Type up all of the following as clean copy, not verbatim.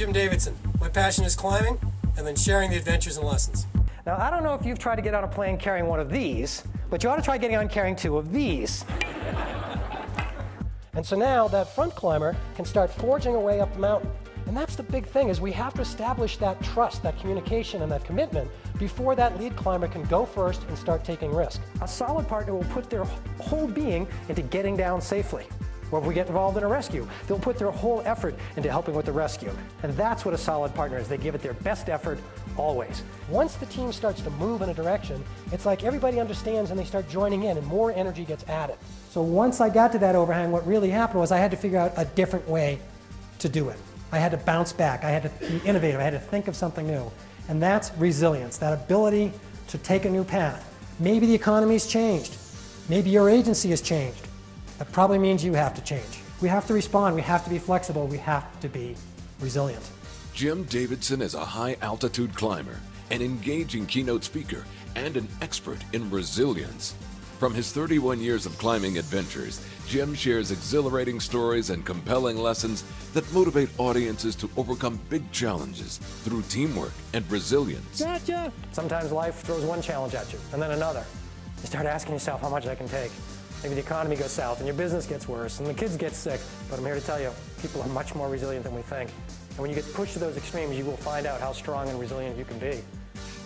Jim Davidson. My passion is climbing and then sharing the adventures and lessons. Now, I don't know if you've tried to get on a plane carrying one of these, but you ought to try getting on carrying two of these. And so now that front climber can start forging away up the mountain. And that's the big thing, is we have to establish that trust, that communication, and that commitment before that lead climber can go first and start taking risk. A solid partner will put their whole being into getting down safely. Or if we get involved in a rescue, they'll put their whole effort into helping with the rescue. And that's what a solid partner is. They give it their best effort always. Once the team starts to move in a direction, it's like everybody understands and they start joining in and more energy gets added. So once I got to that overhang, what really happened was I had to figure out a different way to do it. I had to bounce back. I had to be innovative. I had to think of something new. And that's resilience, that ability to take a new path. Maybe the economy's changed. Maybe your agency has changed. That probably means you have to change. We have to respond. We have to be flexible. We have to be resilient. Jim Davidson is a high-altitude climber, an engaging keynote speaker, and an expert in resilience. From his 31 years of climbing adventures, Jim shares exhilarating stories and compelling lessons that motivate audiences to overcome big challenges through teamwork and resilience. Gotcha! Sometimes life throws one challenge at you, and then another. You start asking yourself how much I can take. Maybe the economy goes south, and your business gets worse, and the kids get sick. But I'm here to tell you, people are much more resilient than we think. And when you get pushed to those extremes, you will find out how strong and resilient you can be.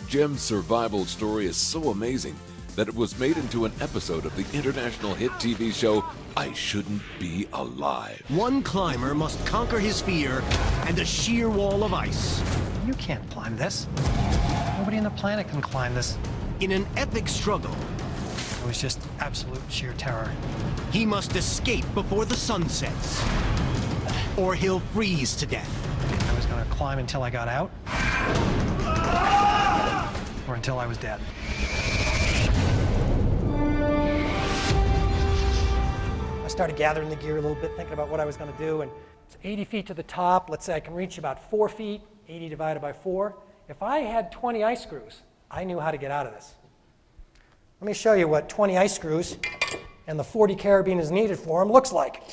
Jim's survival story is so amazing that it was made into an episode of the international hit TV show, I Shouldn't Be Alive. One climber must conquer his fear and a sheer wall of ice. You can't climb this. Nobody on the planet can climb this. In an epic struggle, it was just absolute sheer terror. He must escape before the sun sets, or he'll freeze to death. I was going to climb until I got out, or until I was dead. I started gathering the gear a little bit, thinking about what I was going to do, and it's 80 feet to the top. Let's say I can reach about 4 feet, 80 divided by 4. If I had 20 ice screws, I knew how to get out of this. Let me show you what 20 ice screws and the 40 carabiners needed for them looks like.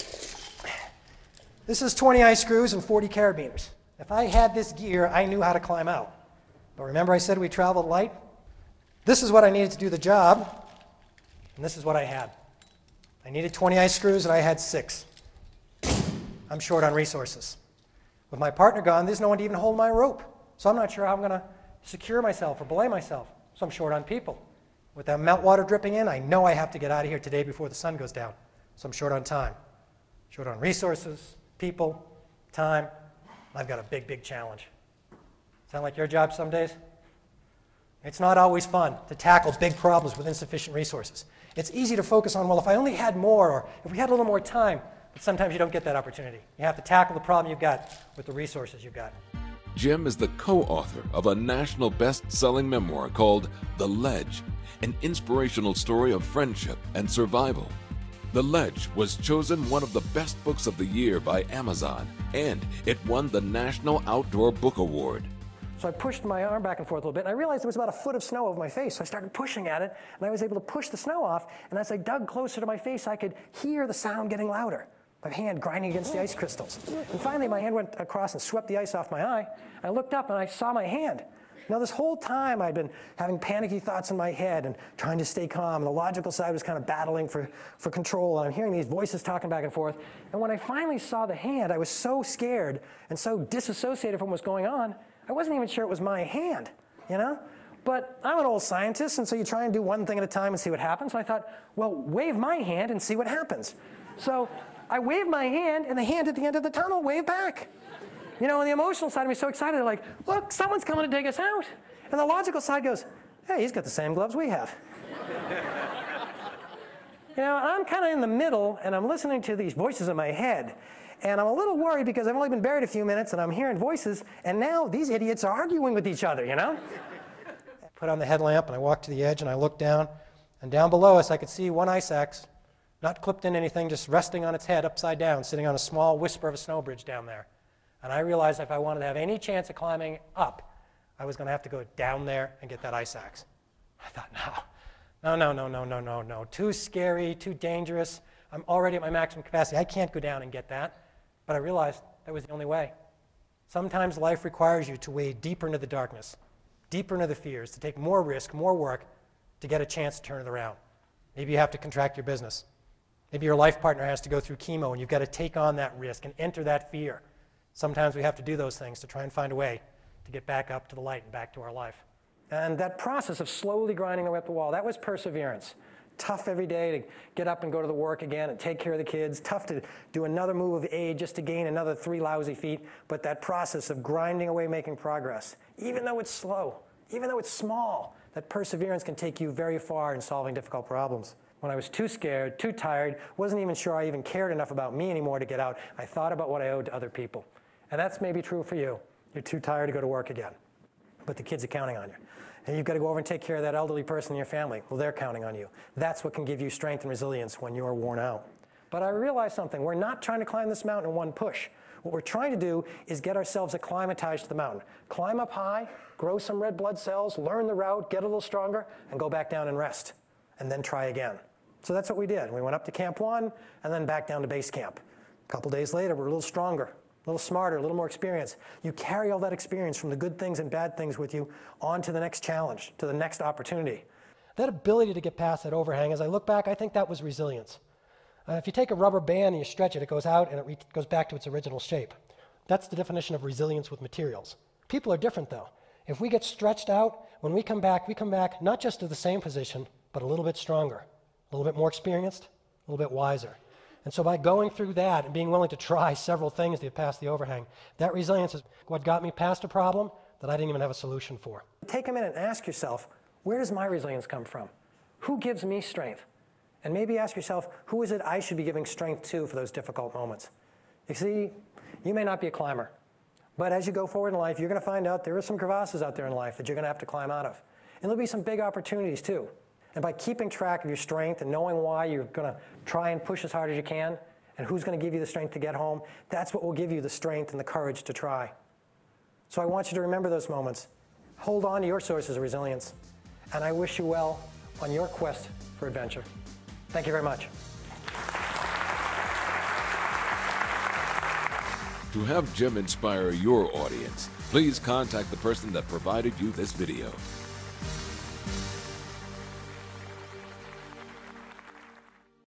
This is 20 ice screws and 40 carabiners. If I had this gear, I knew how to climb out. But remember I said we traveled light? This is what I needed to do the job, and this is what I had. I needed 20 ice screws, and I had 6. I'm short on resources. With my partner gone, there's no one to even hold my rope. So I'm not sure how I'm going to secure myself or belay myself. So I'm short on people. With that meltwater dripping in, I know I have to get out of here today before the sun goes down. So I'm short on time. Short on resources, people, time. I've got a big, big challenge. Sound like your job some days? It's not always fun to tackle big problems with insufficient resources. It's easy to focus on, well, if I only had more, or if we had a little more time, but sometimes you don't get that opportunity. You have to tackle the problem you've got with the resources you've got. Jim is the co-author of a national best-selling memoir called The Ledge, an inspirational story of friendship and survival. The Ledge was chosen one of the best books of the year by Amazon, and it won the National Outdoor Book Award. So I pushed my arm back and forth a little bit, and I realized there was about a foot of snow over my face. So I started pushing at it, and I was able to push the snow off, and as I dug closer to my face, I could hear the sound getting louder. My hand grinding against the ice crystals. And finally, my hand went across and swept the ice off my eye. I looked up, and I saw my hand. Now, this whole time, I'd been having panicky thoughts in my head and trying to stay calm, and the logical side was kind of battling for control, and I'm hearing these voices talking back and forth. And when I finally saw the hand, I was so scared and so disassociated from what was going on, I wasn't even sure it was my hand, you know? But I'm an old scientist, and so you try and do one thing at a time and see what happens. So I thought, well, wave my hand and see what happens. So I waved my hand, and the hand at the end of the tunnel waved back. You know, on the emotional side of me, so excited, they're like, look, someone's coming to dig us out. And the logical side goes, hey, he's got the same gloves we have. You know, I'm kind of in the middle, and I'm listening to these voices in my head. And I'm a little worried because I've only been buried a few minutes, and I'm hearing voices, and now these idiots are arguing with each other, you know? I put on the headlamp, and I walked to the edge, and I looked down. And down below us, I could see one ice axe, not clipped in anything, just resting on its head upside down, sitting on a small whisper of a snow bridge down there. And I realized if I wanted to have any chance of climbing up, I was going to have to go down there and get that ice axe. I thought, no. Too scary, too dangerous. I'm already at my maximum capacity. I can't go down and get that. But I realized that was the only way. Sometimes life requires you to wade deeper into the darkness, deeper into the fears, to take more risk, more work to get a chance to turn it around. Maybe you have to contract your business. Maybe your life partner has to go through chemo and you've got to take on that risk and enter that fear. Sometimes we have to do those things to try and find a way to get back up to the light and back to our life. And that process of slowly grinding away at the wall, that was perseverance. Tough every day to get up and go to the work again and take care of the kids. Tough to do another move of age just to gain another 3 lousy feet. But that process of grinding away, making progress, even though it's slow, even though it's small, that perseverance can take you very far in solving difficult problems. When I was too scared, too tired, wasn't even sure I even cared enough about me anymore to get out, I thought about what I owed to other people. And that's maybe true for you. You're too tired to go to work again, but the kids are counting on you. And you've got to go over and take care of that elderly person in your family. Well, they're counting on you. That's what can give you strength and resilience when you're worn out. But I realized something. We're not trying to climb this mountain in one push. What we're trying to do is get ourselves acclimatized to the mountain. Climb up high, grow some red blood cells, learn the route, get a little stronger, and go back down and rest, and then try again. So that's what we did. We went up to Camp 1 and then back down to base camp. A couple days later, we're a little stronger, a little smarter, a little more experience. You carry all that experience from the good things and bad things with you on to the next challenge, to the next opportunity. That ability to get past that overhang, as I look back, I think that was resilience. If you take a rubber band and you stretch it, it goes out and it goes back to its original shape. That's the definition of resilience with materials. People are different, though. If we get stretched out, when we come back not just to the same position, but a little bit stronger, a little bit more experienced, a little bit wiser. And so by going through that and being willing to try several things to get past the overhang, that resilience is what got me past a problem that I didn't even have a solution for. Take a minute and ask yourself, where does my resilience come from? Who gives me strength? And maybe ask yourself, who is it I should be giving strength to for those difficult moments? You see, you may not be a climber, but as you go forward in life, you're going to find out there are some crevasses out there in life that you're going to have to climb out of. And there'll be some big opportunities too. And by keeping track of your strength and knowing why you're going to try and push as hard as you can, and who's going to give you the strength to get home, that's what will give you the strength and the courage to try. So I want you to remember those moments. Hold on to your sources of resilience. And I wish you well on your quest for adventure. Thank you very much. To have Jim inspire your audience, please contact the person that provided you this video.